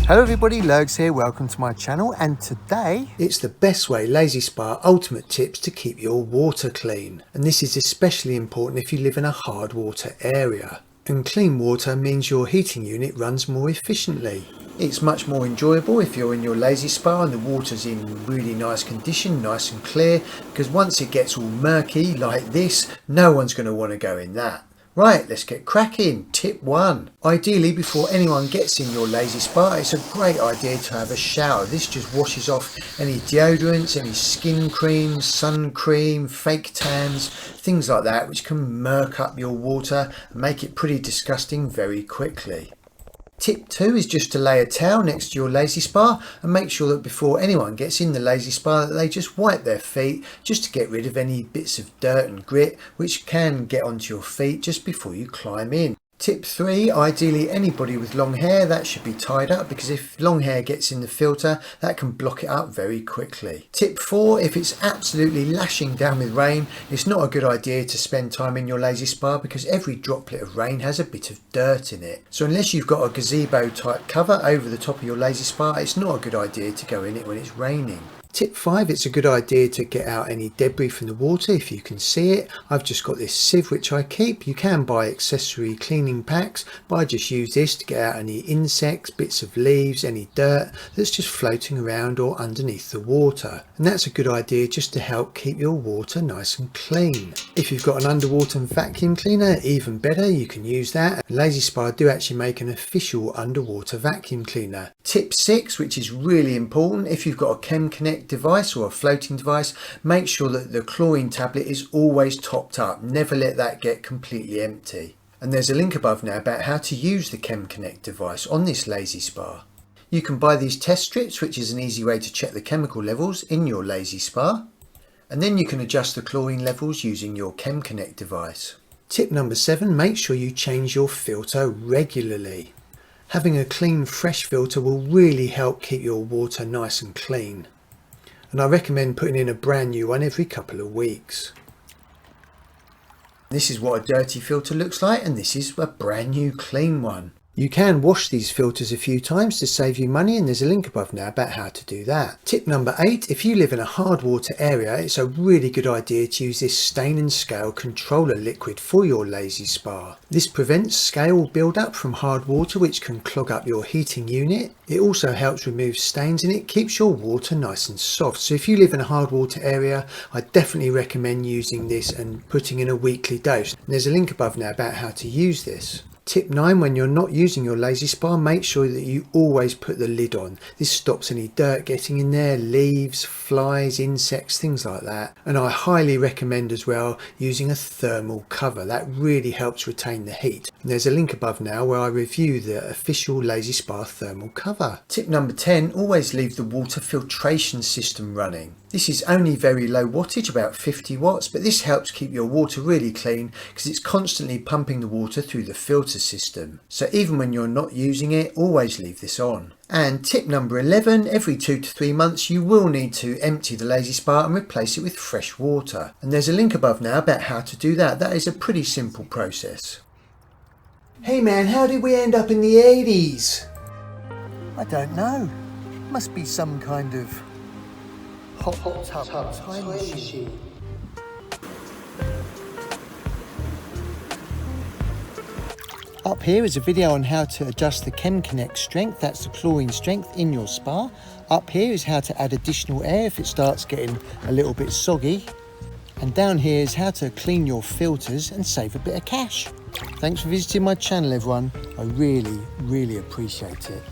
Hello everybody, Lurgs here, welcome to my channel, and today it's the Bestway LAY-Z-SPA ultimate tips to keep your water clean. And this is especially important if you live in a hard water area. And clean water means your heating unit runs more efficiently. It's much more enjoyable if you're in your LAY-Z-SPA and the water's in really nice condition, nice and clear, because once it gets all murky like this, no one's going to want to go in that. Right, let's get cracking. Tip 1. Ideally, before anyone gets in your LAY-Z-SPA, it's a great idea to have a shower. This just washes off any deodorants, any skin creams, sun cream, fake tans, things like that, which can murk up your water and make it pretty disgusting very quickly. Tip 2 is just to lay a towel next to your LAY-Z-SPA and make sure that before anyone gets in the LAY-Z-SPA that they just wipe their feet just to get rid of any bits of dirt and grit which can get onto your feet just before you climb in. Tip 3, ideally anybody with long hair, that should be tied up, because if long hair gets in the filter that can block it up very quickly. Tip 4, if it's absolutely lashing down with rain, it's not a good idea to spend time in your LAY-Z-SPA because every droplet of rain has a bit of dirt in it. So unless you've got a gazebo type cover over the top of your LAY-Z-SPA, it's not a good idea to go in it when it's raining. Tip 5, it's a good idea to get out any debris from the water if you can see it. I've just got this sieve which I keep. You can buy accessory cleaning packs, but I just use this to get out any insects, bits of leaves, any dirt that's just floating around or underneath the water. And that's a good idea just to help keep your water nice and clean. If you've got an underwater vacuum cleaner, even better, you can use that. LAY-Z-SPA do actually make an official underwater vacuum cleaner. Tip 6, which is really important, if you've got a Chem Connect device or a floating device, make sure that the chlorine tablet is always topped up. Never let that get completely empty. And there's a link above now about how to use the Chem Connect device on this LAY-Z-SPA. You can buy these test strips, which is an easy way to check the chemical levels in your LAY-Z-SPA, and then you can adjust the chlorine levels using your Chem Connect device. Tip number 7, make sure you change your filter regularly. Having a clean, fresh filter will really help keep your water nice and clean. And I recommend putting in a brand new one every couple of weeks. This is what a dirty filter looks like, and this is a brand new clean one. You can wash these filters a few times to save you money, and there's a link above now about how to do that. Tip number 8, if you live in a hard water area, it's a really good idea to use this stain and scale controller liquid for your LAY-Z-SPA. This prevents scale build-up from hard water which can clog up your heating unit. It also helps remove stains and it keeps your water nice and soft. So if you live in a hard water area, I definitely recommend using this and putting in a weekly dose. And there's a link above now about how to use this. Tip 9, when you're not using your LAY-Z-SPA, make sure that you always put the lid on. This stops any dirt getting in there, leaves, flies, insects, things like that. And I highly recommend as well using a thermal cover. That really helps retain the heat. And there's a link above now where I review the official LAY-Z-SPA thermal cover. Tip number 10, always leave the water filtration system running. This is only very low wattage, about 50 watts, but this helps keep your water really clean because it's constantly pumping the water through the filter system. So even when you're not using it, always leave this on. And tip number 11, every 2 to 3 months you will need to empty the LAY-Z-SPA and replace it with fresh water. And there's a link above now about how to do that. That is a pretty simple process. Hey man, how did we end up in the 80s? I don't know. Must be some kind of hot tub time machine. Up here is a video on how to adjust the Chem Connect strength, that's the chlorine strength in your spa. Up here is how to add additional air if it starts getting a little bit soggy. And down here is how to clean your filters and save a bit of cash. Thanks for visiting my channel everyone, I really appreciate it.